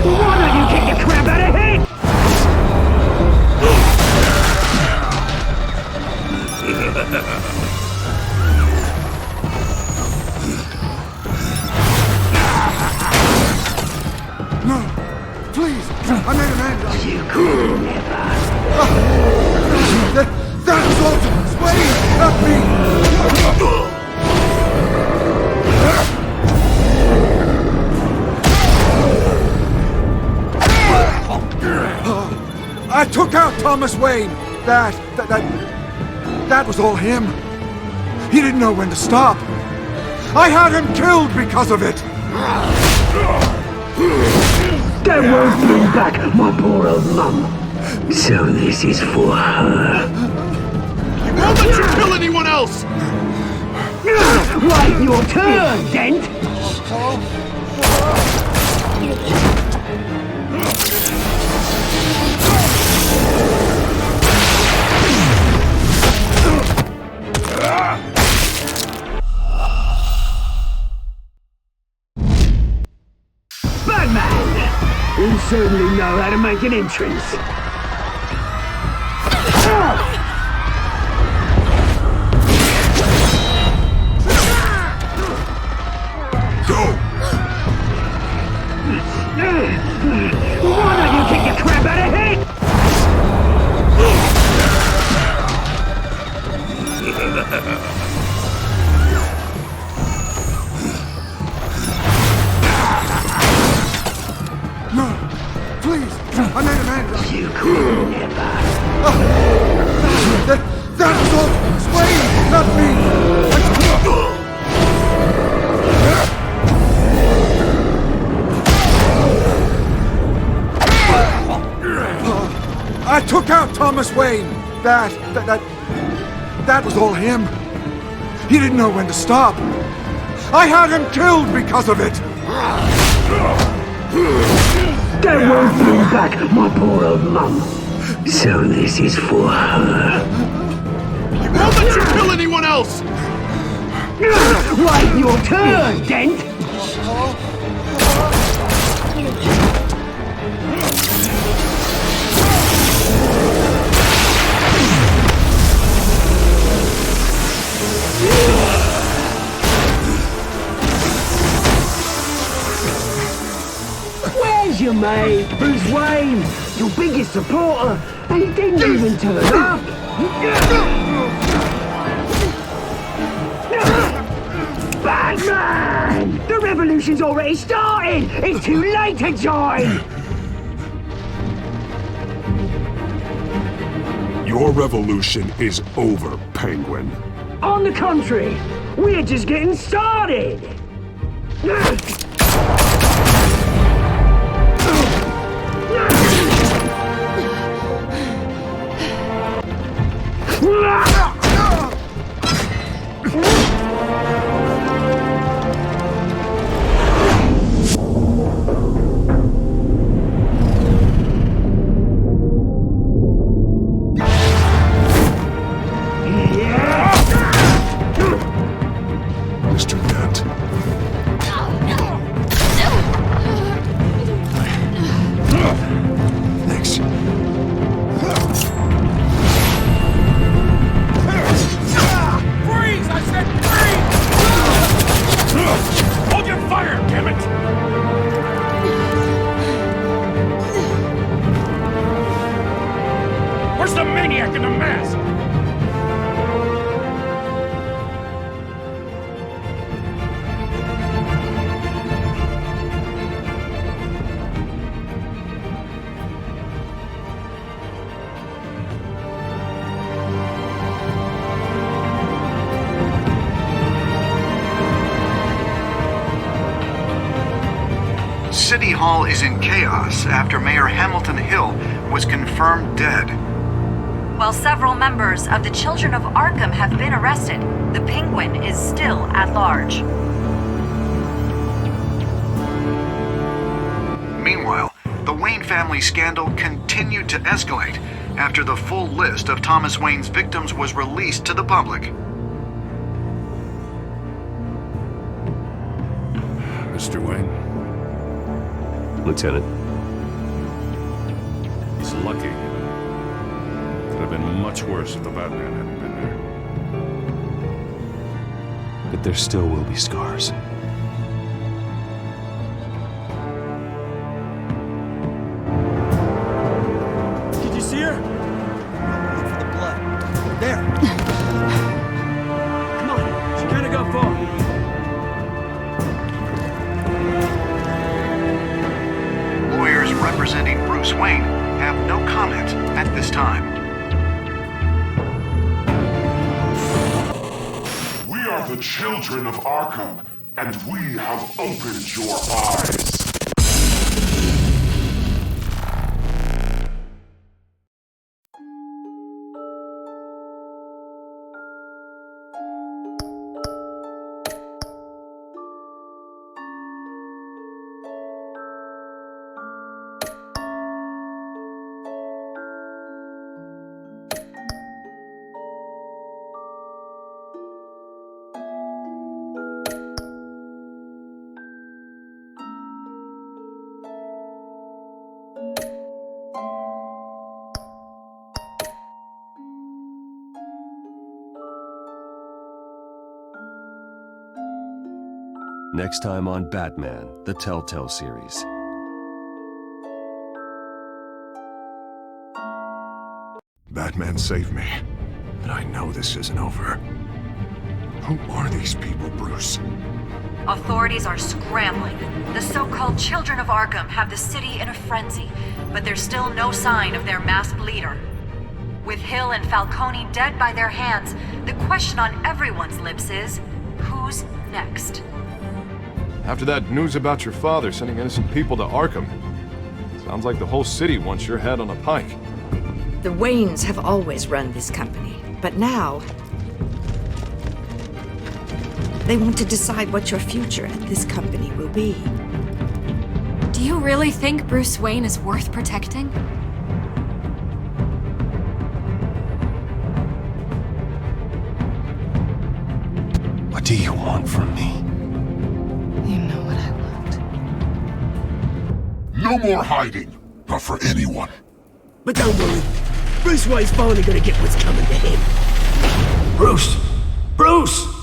Why don't you kick the crap out of him? No, please, I made an end. You could never. That was ultimate. Wait, help me. I took out Thomas Wayne. That was all him. He didn't know when to stop. I had him killed because of it. That won't bring back my poor old mum. So this is for her. He won't let you kill anyone else! Wait your turn, Dent! know how to make an entrance. Why don't you kick your crap out of here? No, please, I made a man. You could never. That was all Swain, not me. I took out Thomas Wayne. That was all him. He didn't know when to stop. I had him killed because of it. That won't bring back my poor old mum. So this is for her. He won't let you kill anyone else! Wait your turn, Dent! Where's your mate, Bruce Wayne? Your biggest supporter, and he didn't even turn up. Batman! The revolution's already started! It's too late to join! Your revolution is over, Penguin. On the contrary, we're just getting started! Mr. Dent. Thanks. Freeze! I said freeze! Hold your fire, damn it! Where's the maniac in the mask? City Hall is in chaos after Mayor Hamilton Hill was confirmed dead. While several members of the Children of Arkham have been arrested, the Penguin is still at large. Meanwhile, the Wayne family scandal continued to escalate after the full list of Thomas Wayne's victims was released to the public. Mr. Wayne. Lieutenant. He's lucky. Could have been much worse if the Batman hadn't been there. But there still will be scars. Did you see her? Look for the blood. There. Come on, she can't go far. Lawyers representing Bruce Wayne have no comment at this time. We are the children of Arkham, and we have opened your eyes. Next time on Batman, the Telltale series. Batman saved me, but I know this isn't over. Who are these people, Bruce? Authorities are scrambling. The so-called Children of Arkham have the city in a frenzy, but there's still no sign of their masked leader. With Hill and Falcone dead by their hands, the question on everyone's lips is, who's next? After that news about your father sending innocent people to Arkham, sounds like the whole city wants your head on a pike. The Waynes have always run this company, but now they want to decide what your future at this company will be. Do you really think Bruce Wayne is worth protecting? What do you want from me? You know what I want. No more hiding, not for anyone. But don't worry, Bruce Wayne's finally gonna get what's coming to him. Bruce! Bruce!